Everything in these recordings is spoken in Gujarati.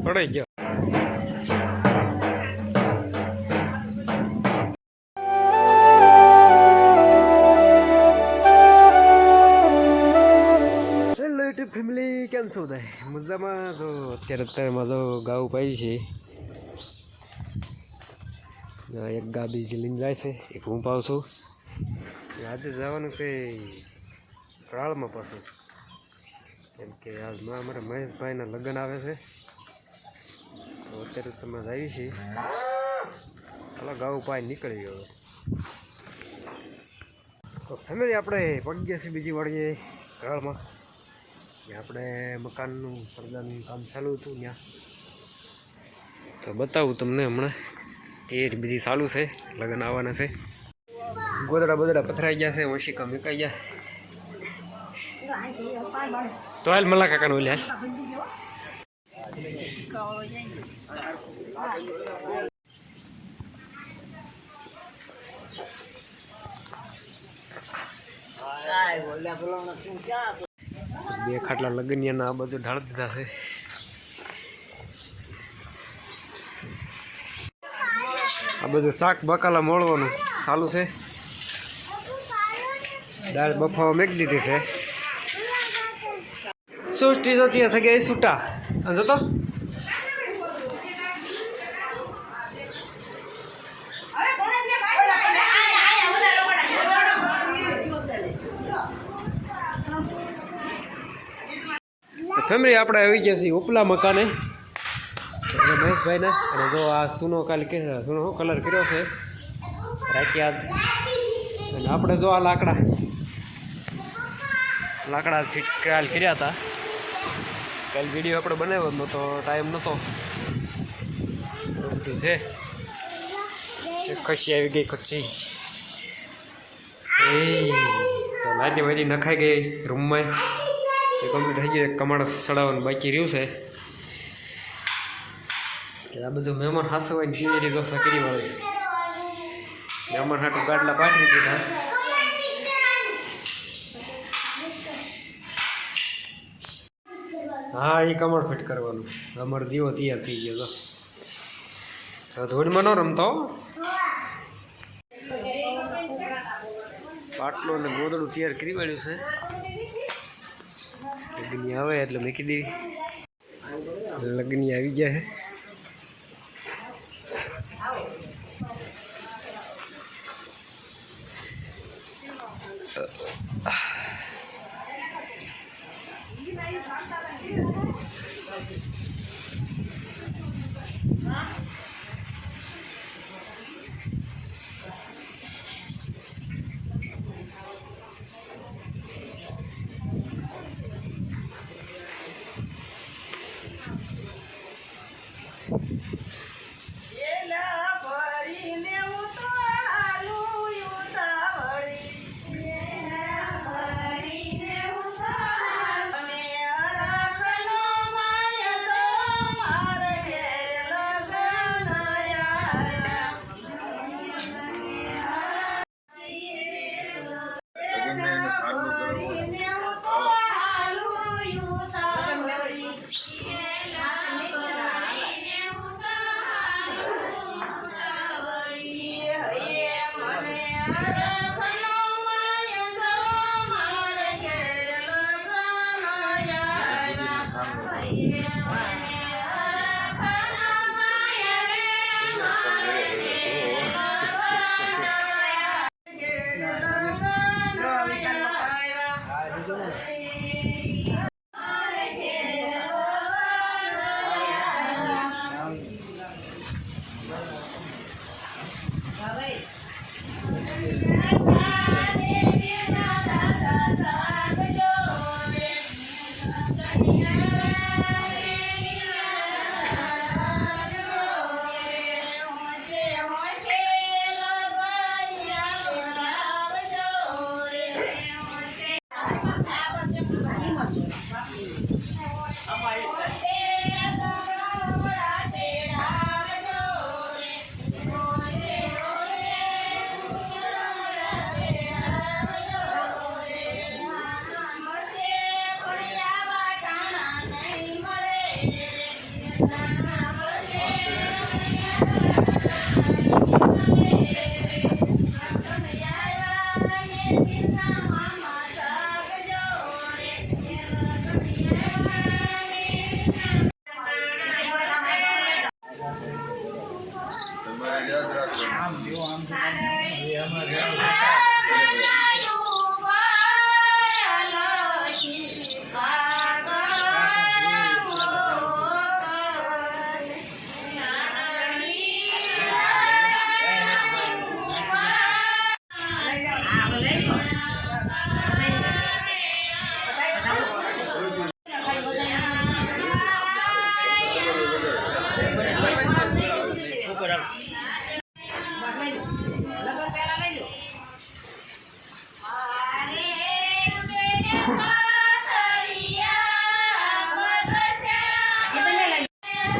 પડી ગયો. ફેમિલી કેમ છો બધા? મજામાં? તો અત્યારે મારો ગાઉ પાઈ છે. એક ગા બીજી લઈને જાય છે, એક હું પાઉં છું. આજે જવાનું છે કરાળમાં પાછું, કેમ કે આજમાં અમારા મહેશભાઈના લગ્ન આવે છે. તો અત્યારે તમે આવી છીએ, ચાલો ગાઉ પાઈ નીકળી ગયો. તો ફેમિલી આપણે પડી ગયા છીએ બીજી વાળીએ કરાળમાં. આપણે મકાનનું પડદાનું કામ ચાલુ હતું ત્યાં, તો બતાવું તમને હમણાં. તે જ બીજી ચાલુ છે, લગ્ન આવવાના છે. ગોદડા બોદડા પથરાઈ ગયા છે, ઓશિકા મેકાઈ ગયા છે. તો હાલ મલા કાકાનું ઓલે હાલ. બે ખાટલા લગનિયાના આ બાજુ ઢાળ દીધા છે. આ બધું શાક બકાલા મોળવાનું ચાલુ છે. દાળ બફાવા મેક દીધી છે. સુષ્ટી જોતી થઈ ગઈ છૂટા જતો. ફેમિલી આપણે આવી ગયા છીએ ઉપલા મકાને મહેશભાઈને. અને જો આ સૂનો કાલે સૂનો કલર કર્યો છે રાખ્યા જ. અને આપણે જો આ લાકડા કાલ કર્યા હતા. કાલ વિડીયો આપણે બનાવ્યો નહોતો, ટાઈમ નહોતો. બધું છે. ખસી આવી ગઈ ખચ્છી તો લાદી વાદી નખાઈ ગઈ રૂમમાં. એ કમ્પ્લીટ થઈ ગયું. કમાડ સડાવવાનું બાકી રહ્યું છે. આ બધું મહેમાન હાસવાની તૈયારી જો કરી વાળી છે. મહેમાન હાટું ગાડલા પાછળ દીધા. હા એ કમળ ફિટ કરવાનું. અમારો દીવો તૈયાર થઈ ગયો. તો ધૂળમાં ન રમતો. પાટલો અને ગોદડું તૈયાર કરી વાળ્યું છે. લગ્ની આવે એટલે મૂકી દેવી. લગ્ની આવી ગયા છે.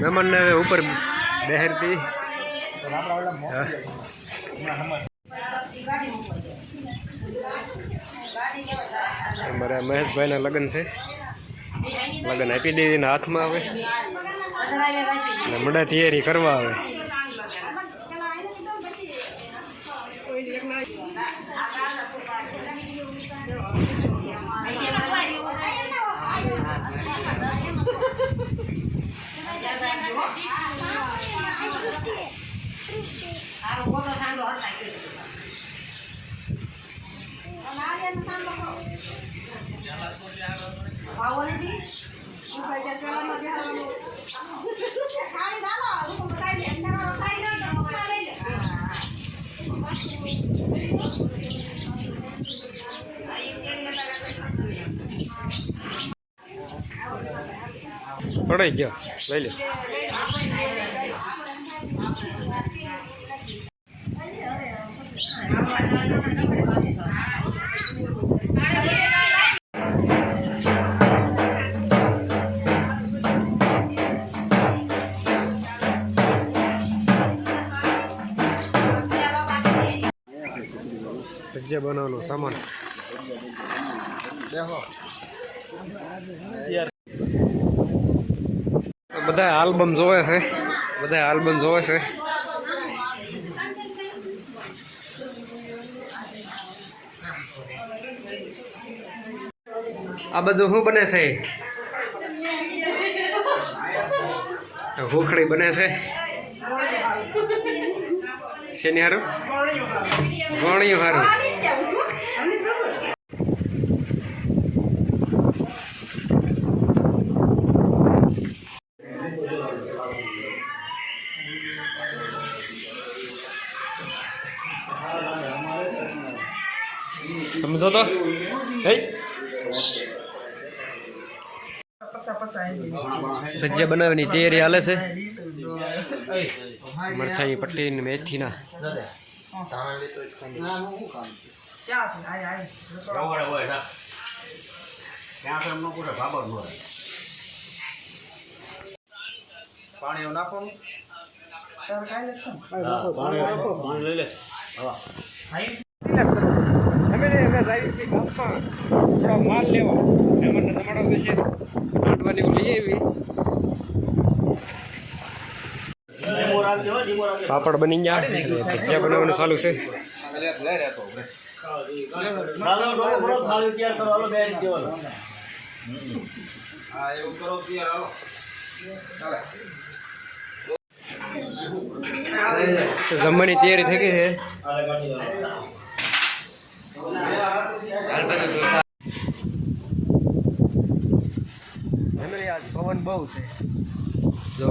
મહેમાન ને હવે ઉપર બેહરતી અમારા મહેશભાઈના લગ્ન છે. લગ્ન આપી દેવીના હાથમાં આવે મોડા તૈયારી કરવા આવે. પડાઈ ગયો લઈ લે. ભજીયા બનાવવાનો સામાન બધા આલ્બમ જોવે છે. આ બધું શું બને છે? હુખડી બને છે. શેની હારું? ગોળિયું હારું. સમજો તો ભજીયા બનાવવાની તૈયારી હાલે છે. મરચાની પટ્ટી ને મેથીના પાણી નાખવાનું. માલ લેવા મહેમાનને જમાડો છે. કાઢવાની લઈ આવી. પાપડ બની ગયા. ભજીયા બનાવવાનું ચાલુ છે. જમવાની તૈયારી થઈ ગઈ છે. પવન બહુ છે જો.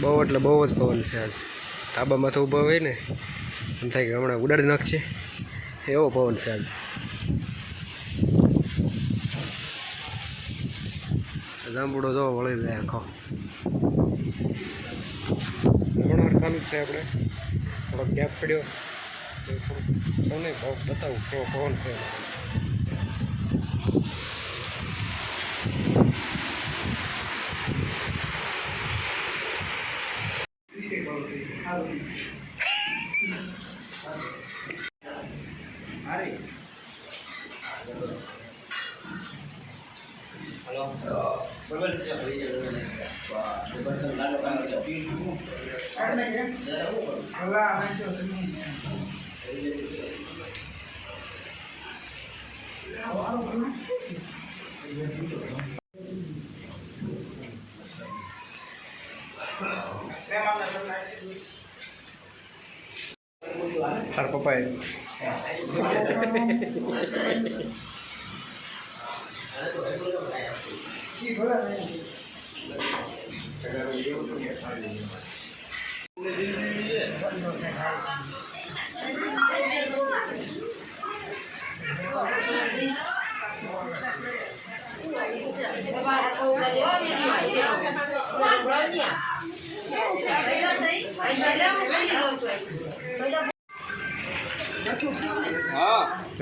બહુ એટલે બહુ જ પવન છે આજ. ધાબામાં તો ઊભા હોય ને એમ થાય કે હમણાં ઉડાડી નાખશે એવો પવન છે આજ. જાંબુડો જો વળી જાય આખો. હમણાં ચાલુ જ છે. આપણે થોડોક ગેપ પડ્યો તમને બતાવું કેવો પવન છે. તાર પપ્પાએ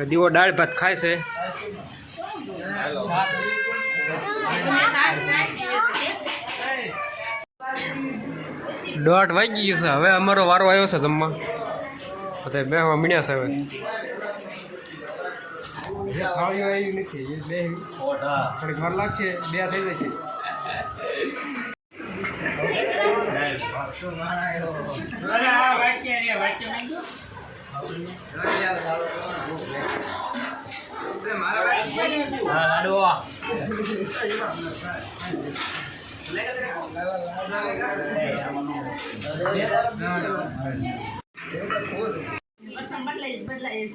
દીવો દાળ ભાત ખાય છે. દોઢ વાગી ગયું છે. હવે અમારો વારો આવ્યો છે જમવા. બધા બેહવા મીણ્યા છે. હવે થાળીઓ આવી નથી. બે થોડીક વાર લાગશે. બે થઈ જશે. બદલાય